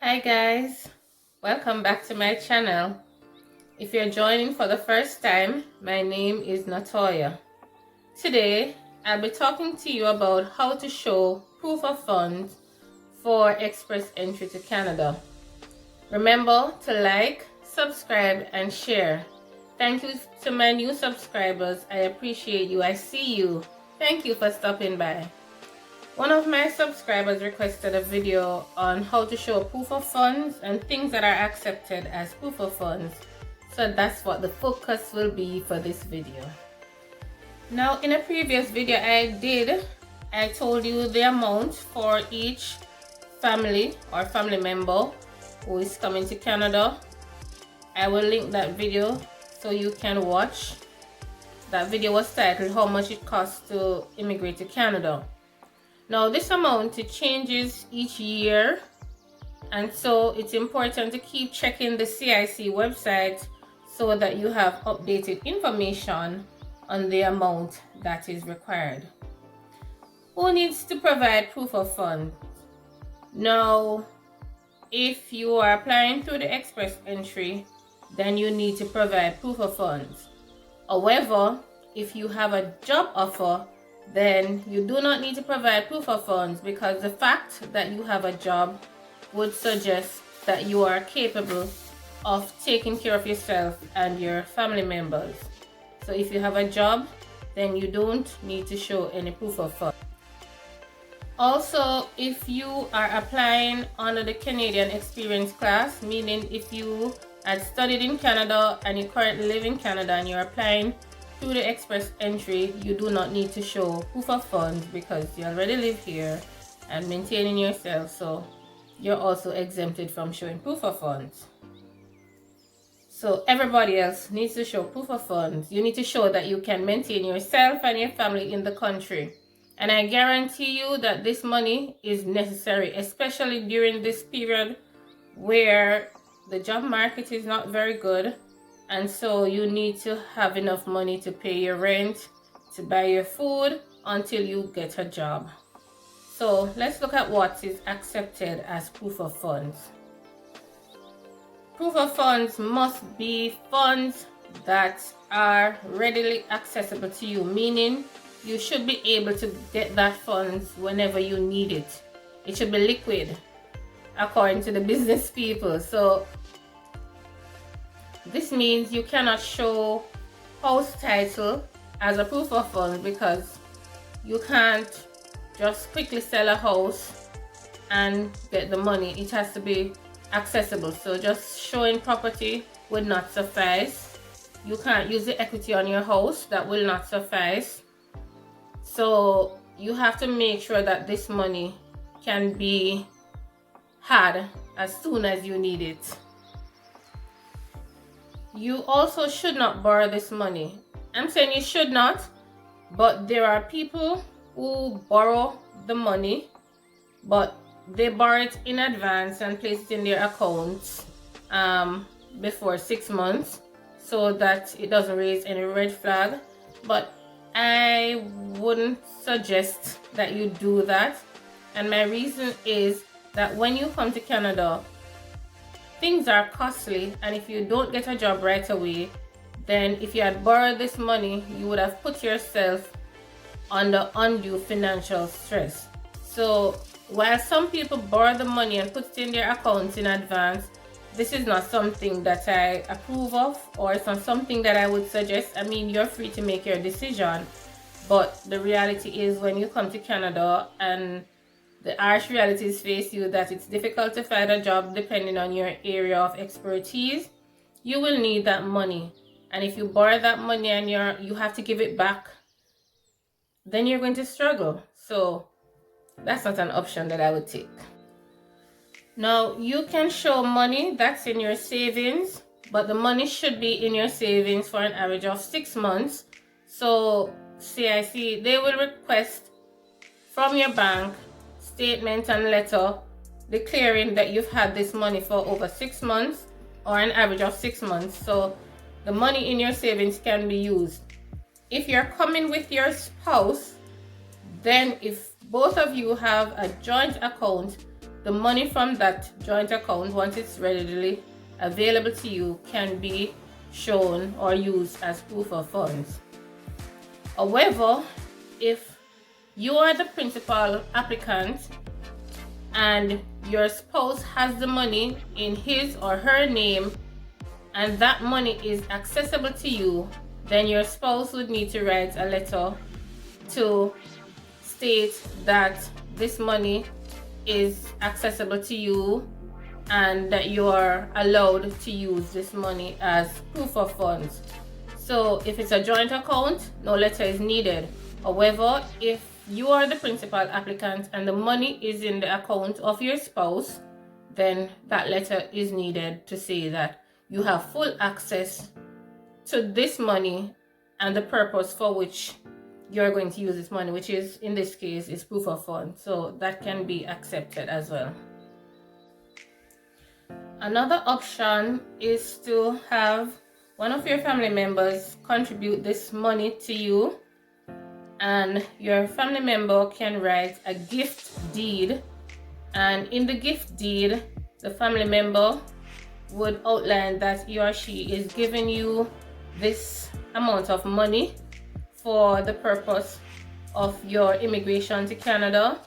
Hi guys, welcome back to my channel. If you're joining for the first time, my name is Natoya. Today, I'll be talking to you about how to show proof of funds for express entry to Canada. Remember to like, subscribe, and share. Thank you to my new subscribers. I appreciate you. I see you. Thank you for stopping by. One of my subscribers requested a video on how to show proof of funds and things that are accepted as proof of funds. So that's what the focus will be for this video. Now, in a previous video I told you the amount for each family or family member who is coming to Canada. I will link that video so you can watch. That video was titled How Much It Costs to Immigrate to Canada. Now this amount, it changes each year, and so it's important to keep checking the CIC website so that you have updated information on the amount that is required. Who needs to provide proof of funds? Now, if you are applying through the express entry, then you need to provide proof of funds. However, if you have a job offer, then you do not need to provide proof of funds, because the fact that you have a job would suggest that you are capable of taking care of yourself and your family members. So if you have a job, then you don't need to show any proof of funds. Also, if you are applying under the Canadian Experience class, meaning if you had studied in Canada and you currently live in Canada and you're applying through the express entry, you do not need to show proof of funds because you already live here and maintaining yourself, so you're also exempted from showing proof of funds. So everybody else needs to show proof of funds. You need to show that you can maintain yourself and your family in the country. And I guarantee you that this money is necessary, especially during this period where the job market is not very good. And so you need to have enough money to pay your rent, to buy your food until you get a job. So let's look at what is accepted as proof of funds. Proof of funds must be funds that are readily accessible to you, meaning you should be able to get that funds whenever you need it. It should be liquid, according to the business people. So this means you cannot show house title as a proof of funds, because you can't just quickly sell a house and get the money. It has to be accessible. So just showing property would not suffice. You can't use the equity on your house. That will not suffice. So you have to make sure that this money can be had as soon as you need it. You also should not borrow this money. I'm saying you should not, but there are people who borrow the money, but they borrow it in advance and place it in their accounts before 6 months so that it doesn't raise any red flag. But I wouldn't suggest that you do that. And my reason is that when you come to Canada, things are costly, and if you don't get a job right away, then if you had borrowed this money, you would have put yourself under undue financial stress. So while some people borrow the money and put it in their accounts in advance, this is not something that I approve of, or it's not something that I would suggest. I mean, you're free to make your decision, but the reality is when you come to Canada and the harsh realities face you, that it's difficult to find a job depending on your area of expertise, you will need that money. And if you borrow that money and you have to give it back, then you're going to struggle. So that's not an option that I would take. Now, you can show money that's in your savings, but the money should be in your savings for an average of 6 months. So CIC, they will request from your bank statement and letter declaring that you've had this money for over 6 months or an average of 6 months, so the money in your savings can be used. If you're coming with your spouse, then if both of you have a joint account, the money from that joint account, once it's readily available to you, can be shown or used as proof of funds. However, if you are the principal applicant and your spouse has the money in his or her name and that money is accessible to you, then your spouse would need to write a letter to state that this money is accessible to you and that you are allowed to use this money as proof of funds. So if it's a joint account, no letter is needed. However, if you are the principal applicant and the money is in the account of your spouse, then that letter is needed to say that you have full access to this money and the purpose for which you're going to use this money, which is, in this case, is proof of funds. So that can be accepted as well. Another option is to have one of your family members contribute this money to you, and your family member can write a gift deed, and in the gift deed the family member would outline that he or she is giving you this amount of money for the purpose of your immigration to Canada,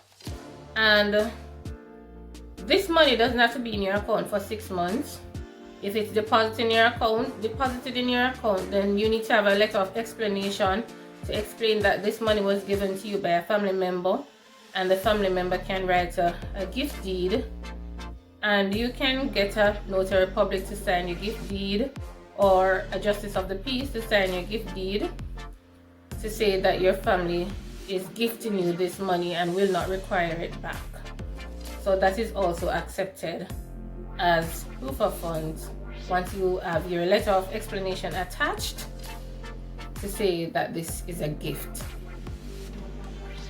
and this money doesn't have to be in your account for 6 months. If it's deposited in your account, then you need to have a letter of explanation to explain that this money was given to you by a family member, and the family member can write a gift deed, and you can get a notary public to sign your gift deed or a justice of the peace to sign your gift deed to say that your family is gifting you this money and will not require it back. So that is also accepted as proof of funds once you have your letter of explanation attached to say that this is a gift.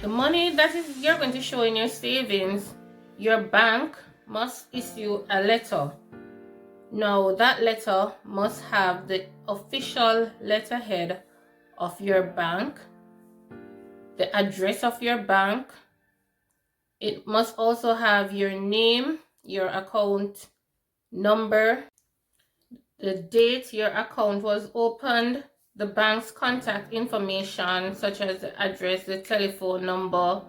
The money that you're going to show in your savings, your bank must issue a letter. Now that letter must have the official letterhead of your bank, the address of your bank. It must also have your name, your account number, the date your account was opened, the bank's contact information such as the address, the telephone number.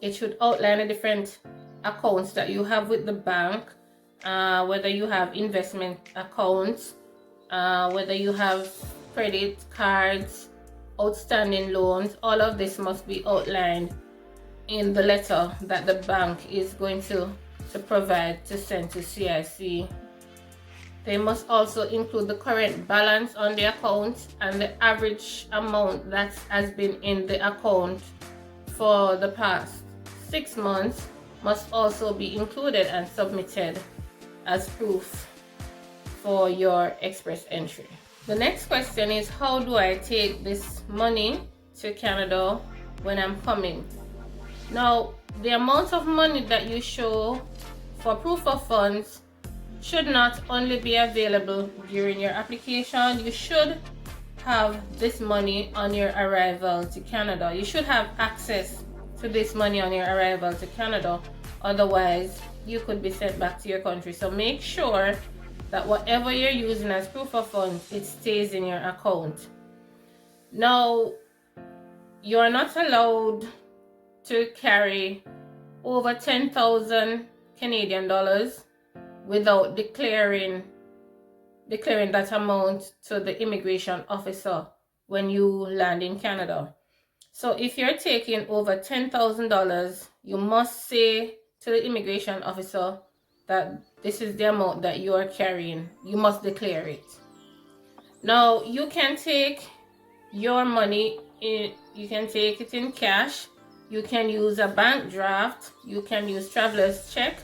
It should outline the different accounts that you have with the bank, whether you have investment accounts, whether you have credit cards, outstanding loans. All of this must be outlined in the letter that the bank is going to provide to send to CIC. They must also include the current balance on the account and the average amount that has been in the account for the past 6 months must also be included and submitted as proof for your express entry. The next question is, how do I take this money to Canada when I'm coming? Now, the amount of money that you show for proof of funds should not only be available during your application. You should have this money on your arrival to Canada. You should have access to this money on your arrival to Canada. Otherwise, you could be sent back to your country. So make sure that whatever you're using as proof of funds, it stays in your account. Now, you are not allowed to carry over 10,000 Canadian dollars without declaring that amount to the immigration officer when you land in Canada. So if you're taking over $10,000, you must say to the immigration officer that this is the amount that you are carrying. You must declare it. Now, you can take your money you can take it in cash, you can use a bank draft, you can use traveler's check,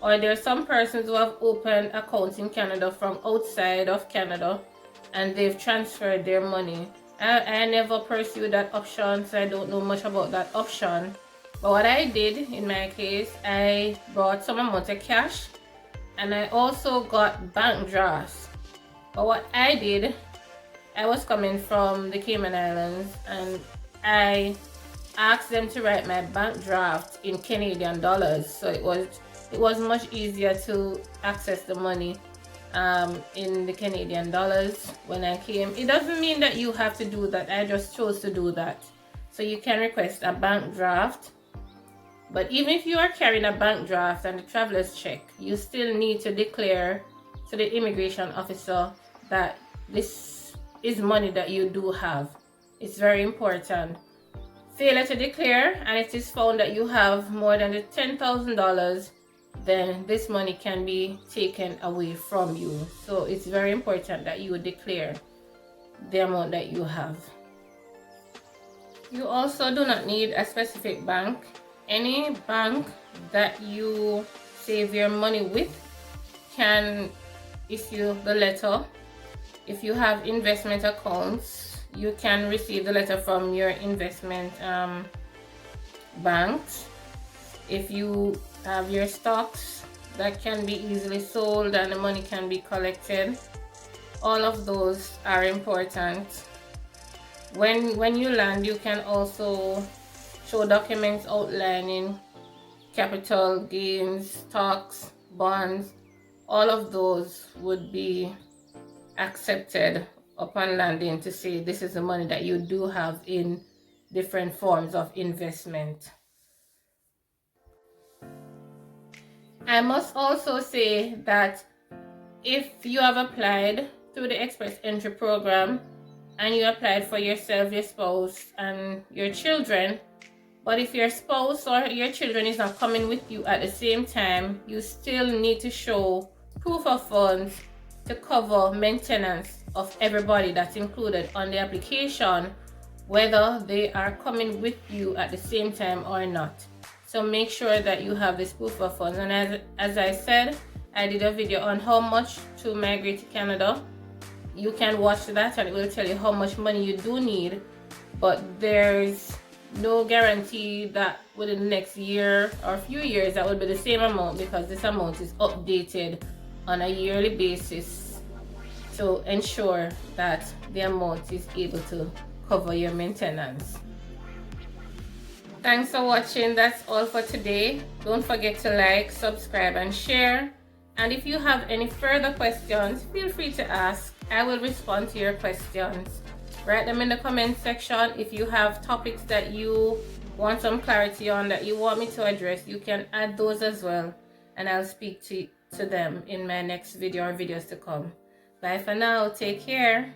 or there are some persons who have opened accounts in Canada from outside of Canada and they've transferred their money. I never pursued that option, so I don't know much about that option. But what I did in my case, I brought some amount of cash and I also got bank drafts. But what I did, I was coming from the Cayman Islands and I asked them to write my bank draft in Canadian dollars, so it was much easier to access the money in the Canadian dollars when I came. It doesn't mean that you have to do that. I just chose to do that. So you can request a bank draft, but even if you are carrying a bank draft and a traveler's check, you still need to declare to the immigration officer that this is money that you do have. It's very important. Failure to declare and it is found that you have more than the $10,000, then this money can be taken away from you. So it's very important that you declare the amount that you have. You also do not need a specific bank. Any bank that you save your money with can issue the letter. If you have investment accounts, you can receive the letter from your investment banks. If you have your stocks that can be easily sold and the money can be collected, all of those are important. When you land, you can also show documents outlining capital gains, stocks, bonds. All of those would be accepted upon landing to say this is the money that you do have in different forms of investment. I must also say that if you have applied through the Express Entry program and you applied for yourself, your spouse, and your children, but if your spouse or your children is not coming with you at the same time, you still need to show proof of funds to cover maintenance of everybody that's included on the application, whether they are coming with you at the same time or not. So make sure that you have this proof of funds. And as I said, I did a video on how much to migrate to Canada. You can watch that and it will tell you how much money you do need, but there's no guarantee that within the next year or a few years that will be the same amount, because this amount is updated on a yearly basis to ensure that the amount is able to cover your maintenance. Thanks for watching. That's all for today. Don't forget to like, subscribe, and share. And if you have any further questions, feel free to ask. I will respond to your questions. Write them in the comment section. If you have topics that you want some clarity on, that you want me to address, you can add those as well, and I'll speak to them in my next video or videos to come. Bye for now. Take care.